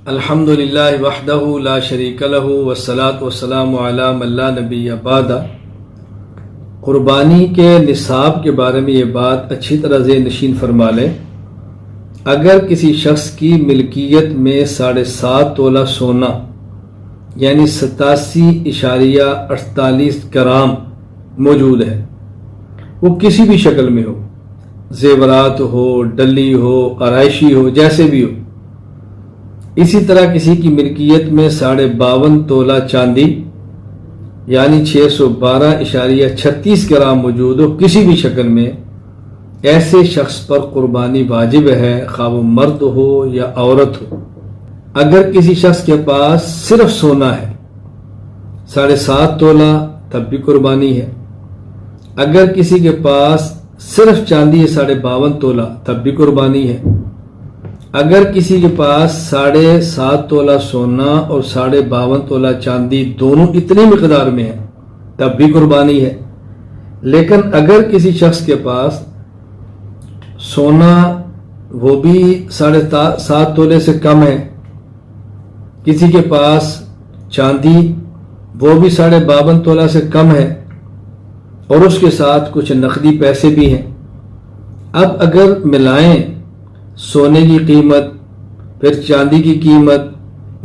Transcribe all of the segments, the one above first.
الحمدللہ وحدہ لا شریک لہ والصلاۃ والسلام علی من لا نبی بعدہ۔ قربانی کے نصاب کے بارے میں یہ بات اچھی طرح ذہن نشین فرما لیں۔ اگر کسی شخص کی ملکیت میں 7.5 تولہ سونا یعنی 87.48 گرام موجود ہے، وہ کسی بھی شکل میں ہو، زیورات ہو، ڈلی ہو، آرائشی ہو، جیسے بھی ہو، اسی طرح کسی کی ملکیت میں 52.5 تولہ چاندی یعنی 612.36 گرام موجود ہو کسی بھی شکل میں، ایسے شخص پر قربانی واجب ہے، خواہ وہ مرد ہو یا عورت ہو۔ اگر کسی شخص کے پاس صرف سونا ہے 7.5 تولہ تب بھی قربانی ہے۔ اگر کسی کے پاس صرف چاندی ہے 52.5 تولہ تب بھی قربانی ہے۔ اگر کسی کے پاس 7.5 تولہ سونا اور 52.5 تولہ چاندی دونوں اتنی مقدار میں ہے تب بھی قربانی ہے۔ لیکن اگر کسی شخص کے پاس سونا وہ بھی 7.5 تولے سے کم ہے، کسی کے پاس چاندی وہ بھی 52.5 تولہ سے کم ہے اور اس کے ساتھ کچھ نقدی پیسے بھی ہیں، اب اگر ملائیں سونے کی قیمت پھر چاندی کی قیمت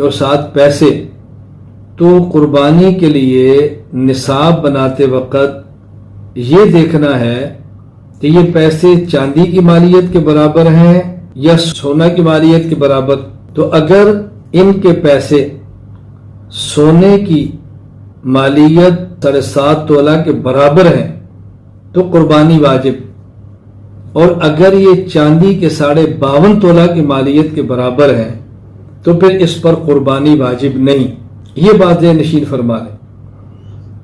اور ساتھ پیسے، تو قربانی کے لیے نصاب بناتے وقت یہ دیکھنا ہے کہ یہ پیسے چاندی کی مالیت کے برابر ہیں یا سونا کی مالیت کے برابر۔ تو اگر ان کے پیسے سونے کی مالیت 7.5 تولہ کے برابر ہیں تو قربانی واجب، اور اگر یہ چاندی کے 52.5 تولہ کی مالیت کے برابر ہے تو پھر اس پر قربانی واجب نہیں۔ یہ بات ذہن نشین فرما لیں،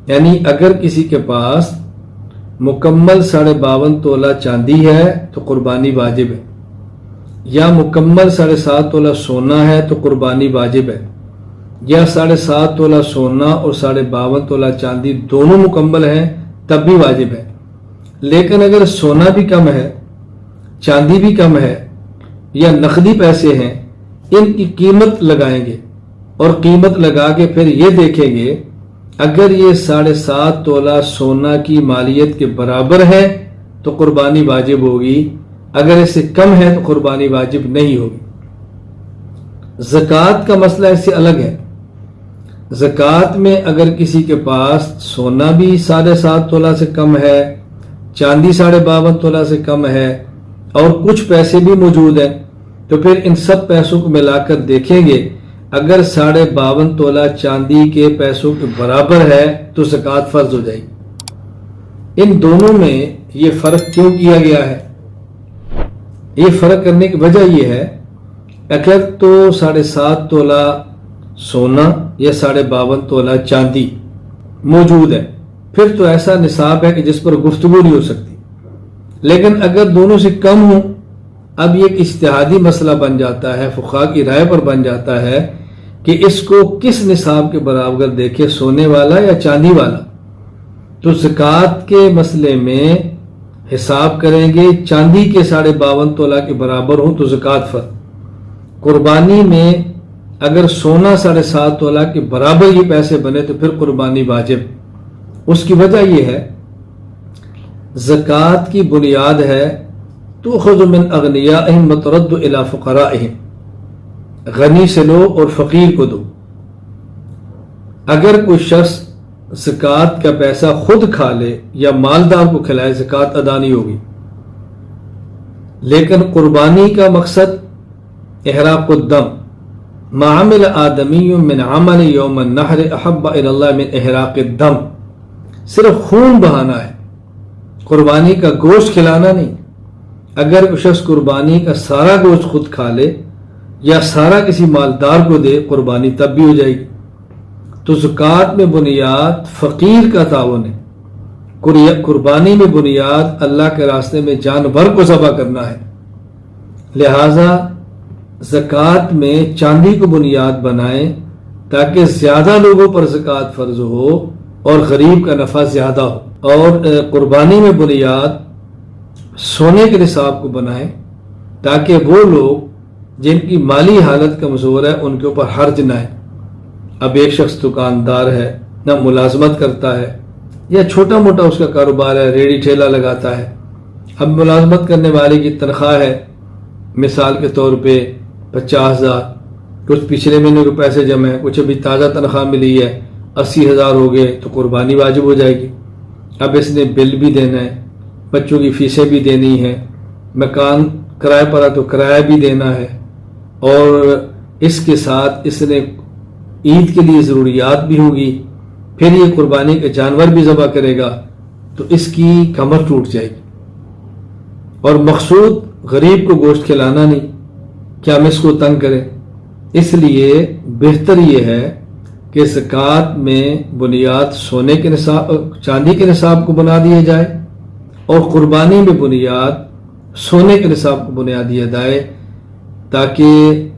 یعنی اگر کسی کے پاس مکمل 52.5 تولہ چاندی ہے تو قربانی واجب ہے، یا مکمل 7.5 تولہ سونا ہے تو قربانی واجب ہے، یا 7.5 تولہ سونا اور 52.5 تولہ چاندی دونوں مکمل ہیں تب بھی واجب ہے۔ لیکن اگر سونا بھی کم ہے، چاندی بھی کم ہے یا نقدی پیسے ہیں، ان کی قیمت لگائیں گے اور قیمت لگا کے پھر یہ دیکھیں گے اگر یہ 7.5 تولہ سونا کی مالیت کے برابر ہے تو قربانی واجب ہوگی، اگر اس سے کم ہے تو قربانی واجب نہیں ہوگی۔ زکوٰۃ کا مسئلہ اس سے الگ ہے۔ زکوٰۃ میں اگر کسی کے پاس سونا بھی 7.5 تولہ سے کم ہے، چاندی 52.5 تولہ سے کم ہے اور کچھ پیسے بھی موجود ہیں، تو پھر ان سب پیسوں کو ملا کر دیکھیں گے، اگر 52.5 تولہ چاندی کے پیسوں کے برابر ہے تو زکوٰۃ فرض ہو جائے گی۔ ان دونوں میں یہ فرق کیوں کیا گیا ہے؟ یہ فرق کرنے کی وجہ یہ ہے، اگر تو 7.5 تولہ سونا یا 52.5 تولہ چاندی موجود ہے پھر تو ایسا نصاب ہے کہ جس پر گفتگو نہیں ہو سکتی، لیکن اگر دونوں سے کم ہوں، اب یہ ایک اجتہادی مسئلہ بن جاتا ہے، فقہا کی رائے پر بن جاتا ہے کہ اس کو کس نصاب کے برابر دیکھے، سونے والا یا چاندی والا۔ تو زکوٰۃ کے مسئلے میں حساب کریں گے، چاندی کے 52.5 تولہ کے برابر ہوں تو زکوٰۃ فرض۔ قربانی میں اگر سونا 7.5 تولہ کے برابر یہ پیسے بنے تو پھر قربانی واجب۔ اس کی وجہ یہ ہے، زکوٰۃ کی بنیاد ہے تؤخذ من اغنیائہم وترد الی فقرائہم، غنی سے لو اور فقیر کو دو۔ اگر کوئی شخص زکوٰۃ کا پیسہ خود کھا لے یا مالدار کو کھلائے زکوٰۃ ادا نہیں ہوگی، لیکن قربانی کا مقصد احراق الدم، ما عمل آدمی من عمل یوم النحر احب الی اللہ من احراق الدم، صرف خون بہانا ہے، قربانی کا گوشت کھلانا نہیں۔ اگر کوئی شخص قربانی کا سارا گوشت خود کھا لے یا سارا کسی مالدار کو دے، قربانی تب بھی ہو جائے گی۔ تو زکوٰۃ میں بنیاد فقیر کا تعاون ہے، قربانی میں بنیاد اللہ کے راستے میں جانور کو ذبح کرنا ہے، لہذا زکوٰۃ میں چاندی کو بنیاد بنائیں تاکہ زیادہ لوگوں پر زکوٰۃ فرض ہو اور غریب کا نفع زیادہ ہو، اور قربانی میں بنیاد سونے کے نصاب کو بنائیں تاکہ وہ لوگ جن کی مالی حالت کمزور ہے ان کے اوپر حرج نہ ہے۔ اب ایک شخص دکاندار ہے، نہ ملازمت کرتا ہے، یا چھوٹا موٹا اس کا کاروبار ہے، ریڑھی ٹھیلا لگاتا ہے۔ اب ملازمت کرنے والے کی تنخواہ ہے مثال کے طور پہ 50,000، کچھ پچھلے مہینے کے پیسے جمع ہیں، کچھ ابھی تازہ تنخواہ ملی ہے 80,000 ہو گئے، تو قربانی واجب ہو جائے گی۔ اب اس نے بل بھی دینا ہے، بچوں کی فیسیں بھی دینی ہے، مکان کرائے پر تو کرایہ بھی دینا ہے، اور اس کے ساتھ اس نے عید کے لیے ضروریات بھی ہوگی، پھر یہ قربانی کے جانور بھی ذبح کرے گا، تو اس کی کمر ٹوٹ جائے گی۔ اور مقصود غریب کو گوشت کھلانا نہیں کہ ہم اس کو تنگ کریں، اس لیے بہتر یہ ہے کہ زکوٰۃ میں بنیاد سونے کے نصاب، چاندی کے نصاب کو بنا دیا جائے، اور قربانی میں بنیاد سونے کے نصاب کو بنا دیا جائے، تاکہ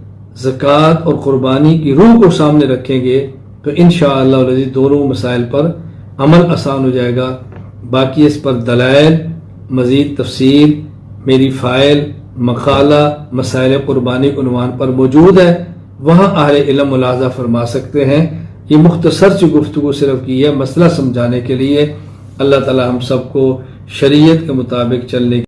زکوٰۃ اور قربانی کی روح کو سامنے رکھیں گے تو انشاءاللہ العزیز دونوں مسائل پر عمل آسان ہو جائے گا۔ باقی اس پر دلائل، مزید تفصیل میری فائل مقالہ مسائل قربانی عنوان پر موجود ہے، وہاں اہل علم ملاحظہ فرما سکتے ہیں۔ یہ مختصر سی گفتگو صرف کی ہے مسئلہ سمجھانے کے لیے۔ اللہ تعالی ہم سب کو شریعت کے مطابق چلنے